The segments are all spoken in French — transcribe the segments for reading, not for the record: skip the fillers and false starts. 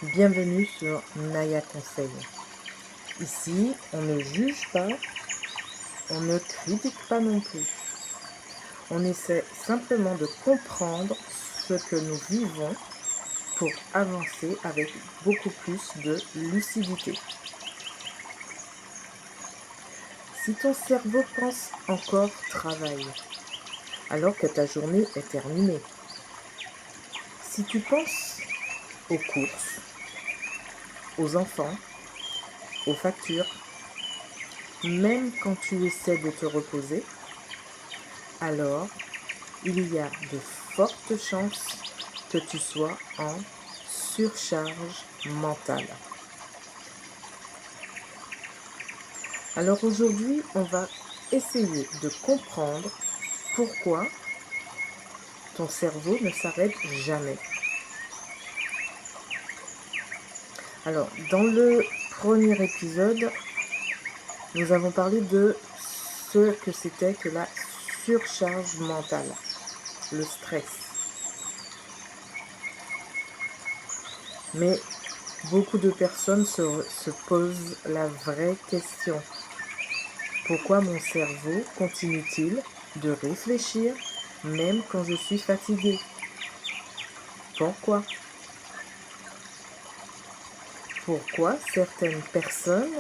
Bienvenue sur Naya Conseil. Ici, on ne juge pas, on ne critique pas non plus. On essaie simplement de comprendre ce que nous vivons pour avancer avec beaucoup plus de lucidité. Si ton cerveau pense encore travail, alors que ta journée est terminée, si tu penses aux courses, aux enfants, aux factures, même quand tu essaies de te reposer, alors il y a de fortes chances que tu sois en surcharge mentale. Alors aujourd'hui, on va essayer de comprendre pourquoi ton cerveau ne s'arrête jamais. Alors, dans le premier épisode, nous avons parlé de ce que c'était que la surcharge mentale, le stress. Mais beaucoup de personnes se posent la vraie question. Pourquoi mon cerveau continue-t-il de réfléchir même quand je suis fatiguée? Pourquoi? Pourquoi certaines personnes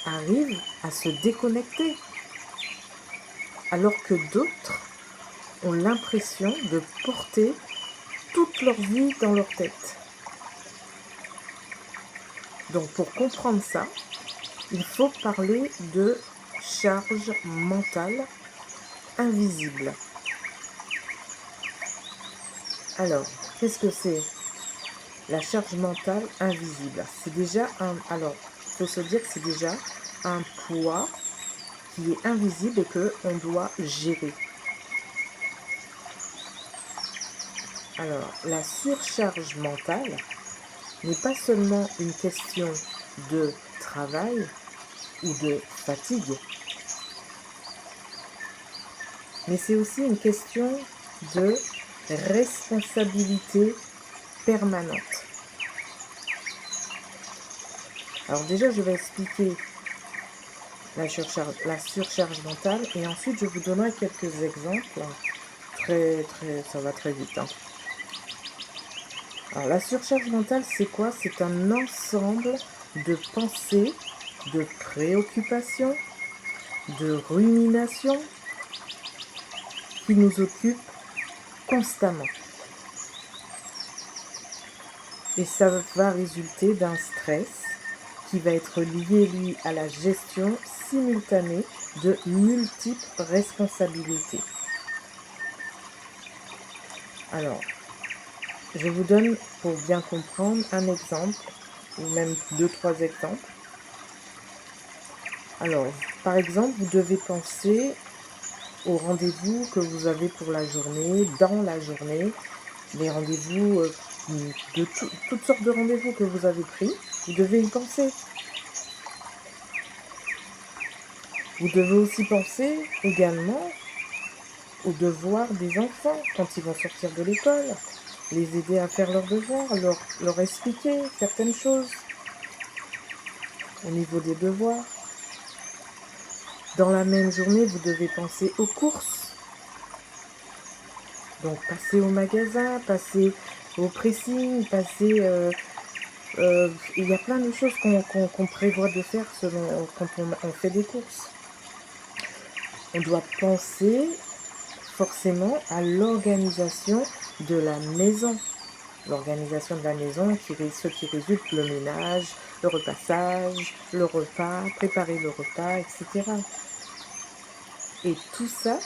arrivent à se déconnecter alors que d'autres ont l'impression de porter toute leur vie dans leur tête? Donc pour comprendre ça, il faut parler de charge mentale invisible. Alors, qu'est-ce que c'est la charge mentale invisible? C'est déjà alors, il faut se dire que c'est déjà un poids qui est invisible et qu'on doit gérer. Alors, la surcharge mentale n'est pas seulement une question de travail ou de fatigue, mais c'est aussi une question de responsabilité permanente. Alors déjà, je vais expliquer la surcharge mentale et ensuite je vous donnerai quelques exemples. Ça va très vite. Alors la surcharge mentale, c'est quoi? C'est un ensemble de pensées, de préoccupations, de ruminations qui nous occupent constamment. Et ça va résulter d'un stress qui va être lié, lui, à la gestion simultanée de multiples responsabilités. Alors, je vous donne, pour bien comprendre, un exemple, ou même 2-3 exemples. Alors, par exemple, vous devez penser aux rendez-vous que vous avez pour la journée, dans la journée, les rendez-vous, de toutes sortes de rendez-vous que vous avez pris, vous devez y penser. Vous devez aussi penser également aux devoirs des enfants quand ils vont sortir de l'école, les aider à faire leurs devoirs, leur expliquer certaines choses au niveau des devoirs. Dans la même journée, vous devez penser aux courses. Donc, passer au magasin, passer au pressing, il y a plein de choses qu'on prévoit de faire quand on fait des courses. On doit penser forcément à l'organisation de la maison. L'organisation de la maison, ce qui résulte le ménage, le repassage, le repas, préparer le repas, etc. Et tout ça,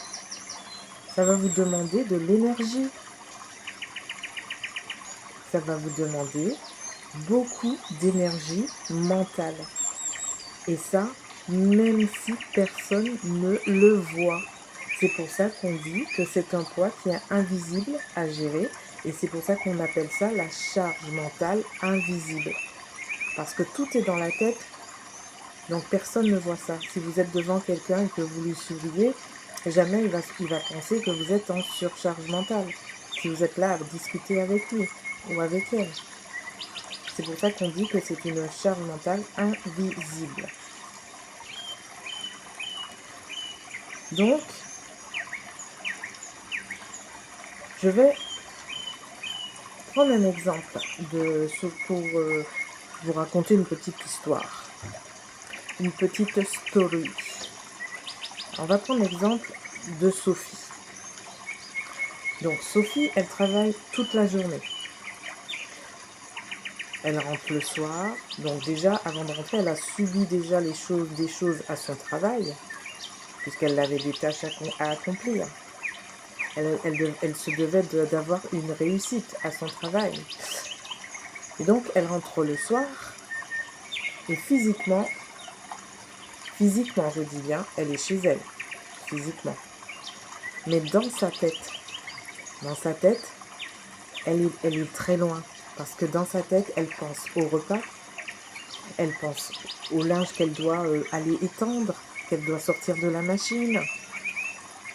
ça va vous demander de l'énergie. Ça va vous demander beaucoup d'énergie mentale. Et ça, même si personne ne le voit. C'est pour ça qu'on dit que c'est un poids qui est invisible à gérer et c'est pour ça qu'on appelle ça la charge mentale invisible. Parce que tout est dans la tête, donc personne ne voit ça. Si vous êtes devant quelqu'un et que vous lui souriez, jamais il va penser que vous êtes en surcharge mentale. Si vous êtes là à discuter avec lui ou avec elle. C'est pour ça qu'on dit que c'est une charge mentale invisible. Donc, je vais prendre un exemple pour vous raconter une petite histoire, une petite story. On va prendre l'exemple de Sophie. Donc Sophie, elle travaille toute la journée. Elle rentre le soir. Donc déjà, avant de rentrer, elle a subi déjà des choses à son travail, puisqu'elle avait des tâches à accomplir. Elle se devait d'avoir une réussite à son travail. Et donc, elle rentre le soir, et physiquement, je dis bien, elle est chez elle, physiquement. Mais dans sa tête, elle est très loin. Parce que dans sa tête, elle pense au repas, elle pense au linge qu'elle doit aller étendre, qu'elle doit sortir de la machine,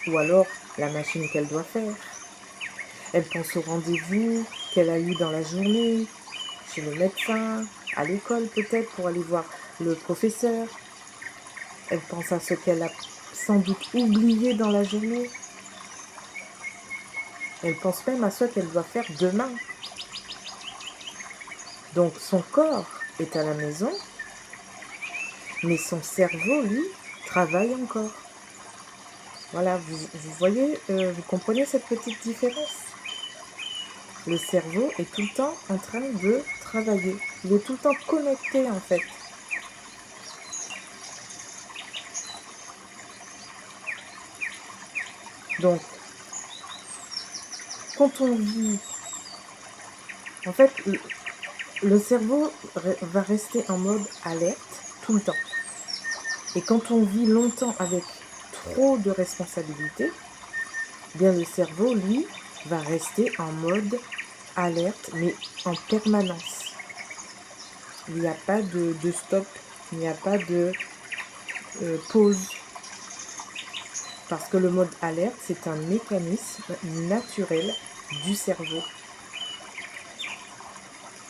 ou alors la machine qu'elle doit faire. Elle pense au rendez-vous qu'elle a eu dans la journée, chez le médecin, à l'école peut-être pour aller voir le professeur. Elle pense à ce qu'elle a sans doute oublié dans la journée. Elle pense même à ce qu'elle doit faire demain. Donc son corps est à la maison, mais son cerveau, lui, travaille encore. Voilà, vous voyez, vous comprenez cette petite différence? Le cerveau est tout le temps en train de travailler. Il est tout le temps connecté en fait. Donc, quand on vit, en fait, le cerveau va rester en mode alerte tout le temps. Et quand on vit longtemps avec trop de responsabilités, bien le cerveau, lui, va rester en mode alerte, mais en permanence. Il n'y a pas de stop, il n'y a pas de pause. Parce que le mode alerte, c'est un mécanisme naturel du cerveau.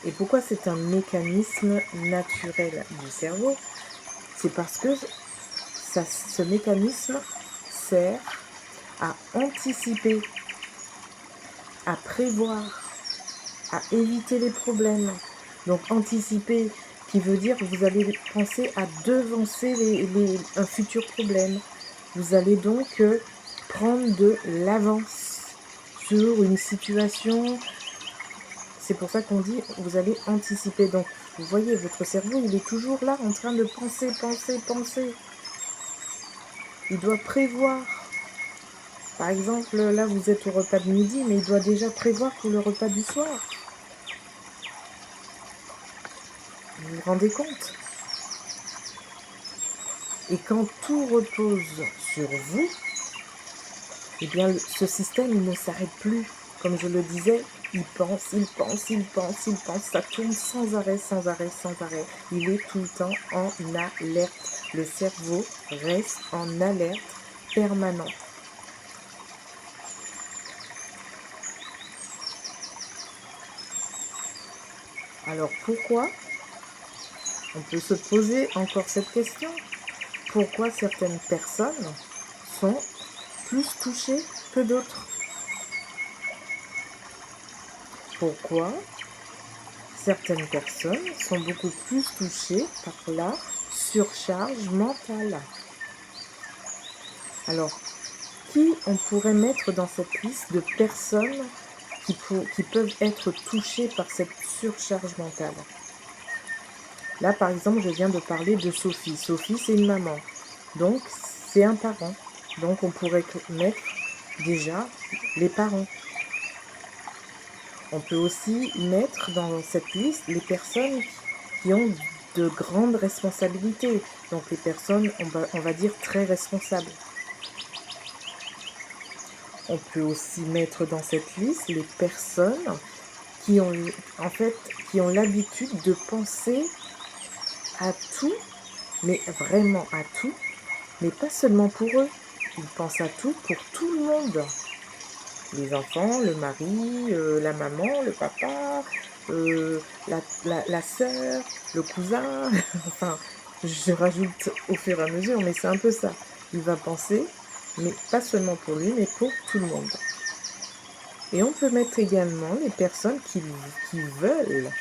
Et pourquoi c'est un mécanisme naturel du cerveau? C'est parce que ce mécanisme sert à anticiper, à prévoir, à éviter les problèmes. Donc anticiper, qui veut dire que vous allez penser à devancer un futur problème. Vous allez donc prendre de l'avance sur une situation. C'est pour ça qu'on dit vous allez anticiper. Donc vous voyez, votre cerveau, il est toujours là en train de penser. Il doit prévoir. Par exemple, là vous êtes au repas de midi, mais il doit déjà prévoir pour le repas du soir. Vous vous rendez compte? Et quand tout repose sur vous, eh bien ce système il ne s'arrête plus. Comme je le disais, il pense, ça tourne sans arrêt. Il est tout le temps en alerte. Le cerveau reste en alerte permanente. Alors pourquoi? On peut se poser encore cette question. Pourquoi certaines personnes sont plus touchées que d'autres? Pourquoi certaines personnes sont beaucoup plus touchées par la surcharge mentale? Alors, qui on pourrait mettre dans cette liste de personnes qui peuvent être touchées par cette surcharge mentale? Là, par exemple, je viens de parler de Sophie. Sophie, c'est une maman. Donc, c'est un parent. Donc, on pourrait mettre déjà les parents. On peut aussi mettre dans cette liste les personnes qui ont de grandes responsabilités. Donc, les personnes, on va dire, très responsables. On peut aussi mettre dans cette liste les personnes qui ont l'habitude de penser à tout, mais vraiment à tout, mais pas seulement pour eux. Ils pensent à tout pour tout le monde. les enfants, le mari, la maman, le papa, la sœur, le cousin, enfin, je rajoute au fur et à mesure, mais c'est un peu ça. Il va penser, mais pas seulement pour lui, mais pour tout le monde. Et on peut mettre également les personnes qui veulent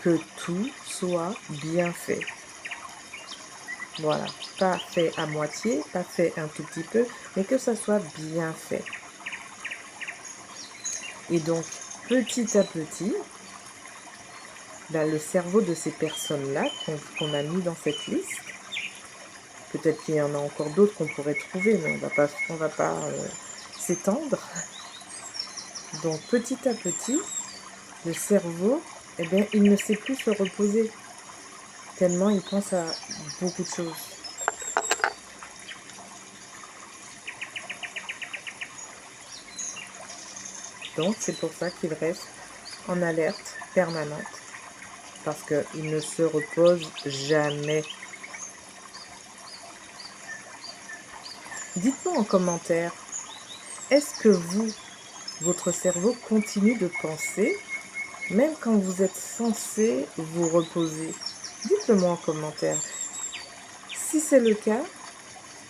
que tout soit bien fait. Voilà, pas fait à moitié, pas fait un tout petit peu, mais que ça soit bien fait. Et donc, petit à petit, le cerveau de ces personnes-là qu'on a mis dans cette liste, peut-être qu'il y en a encore d'autres qu'on pourrait trouver, mais on va pas s'étendre. Donc, petit à petit, le cerveau, eh bien, il ne sait plus se reposer, tellement il pense à beaucoup de choses. Donc, c'est pour ça qu'il reste en alerte permanente, parce qu'il ne se repose jamais. Dites-moi en commentaire, est-ce que votre cerveau continue de penser, même quand vous êtes censé vous reposer? Dites-le moi en commentaire. Si c'est le cas,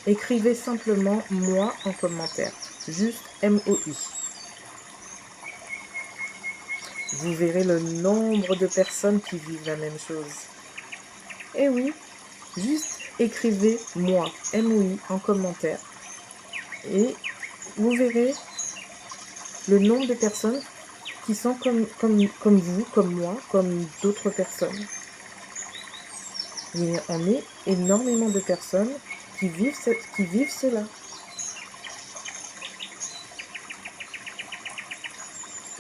écrivez simplement moi en commentaire, juste MOI. Vous verrez le nombre de personnes qui vivent la même chose. Et oui, juste écrivez moi, MOI, en commentaire. Et vous verrez le nombre de personnes qui sont comme vous, comme moi, comme d'autres personnes. Et on est énormément de personnes qui vivent cela.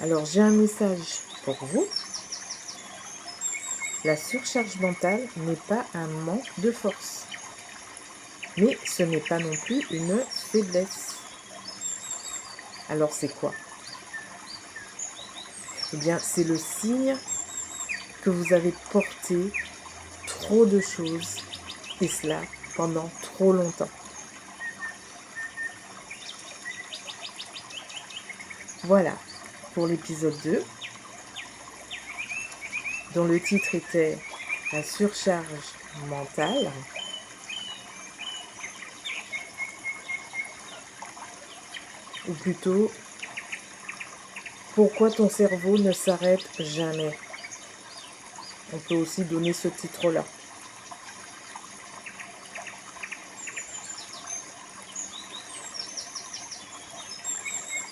Alors j'ai un message pour vous. La surcharge mentale n'est pas un manque de force, mais ce n'est pas non plus une faiblesse. Alors c'est quoi? Eh bien, c'est le signe que vous avez porté trop de choses, et cela pendant trop longtemps. Voilà pour l'épisode 2, dont le titre était La surcharge mentale. Ou plutôt, pourquoi ton cerveau ne s'arrête jamais? On peut aussi donner ce titre-là.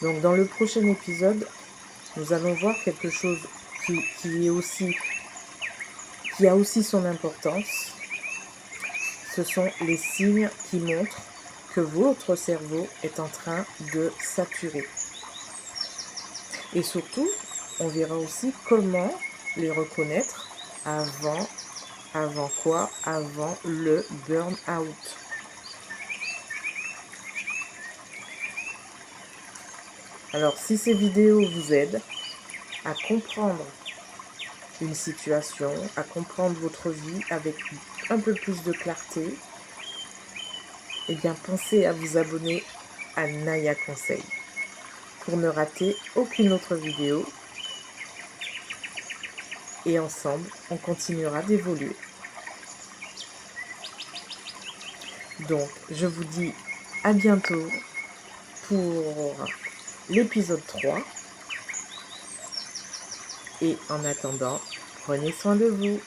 Donc dans le prochain épisode, nous allons voir quelque chose qui a aussi son importance. Ce sont les signes qui montrent que votre cerveau est en train de saturer. Et surtout, on verra aussi comment les reconnaître avant quoi? Avant le burn-out. Alors, si ces vidéos vous aident à comprendre une situation, à comprendre votre vie avec un peu plus de clarté, eh bien, pensez à vous abonner à Naya Conseil pour ne rater aucune autre vidéo. Et ensemble, on continuera d'évoluer. Donc, je vous dis à bientôt pour l'épisode 3. Et en attendant, prenez soin de vous.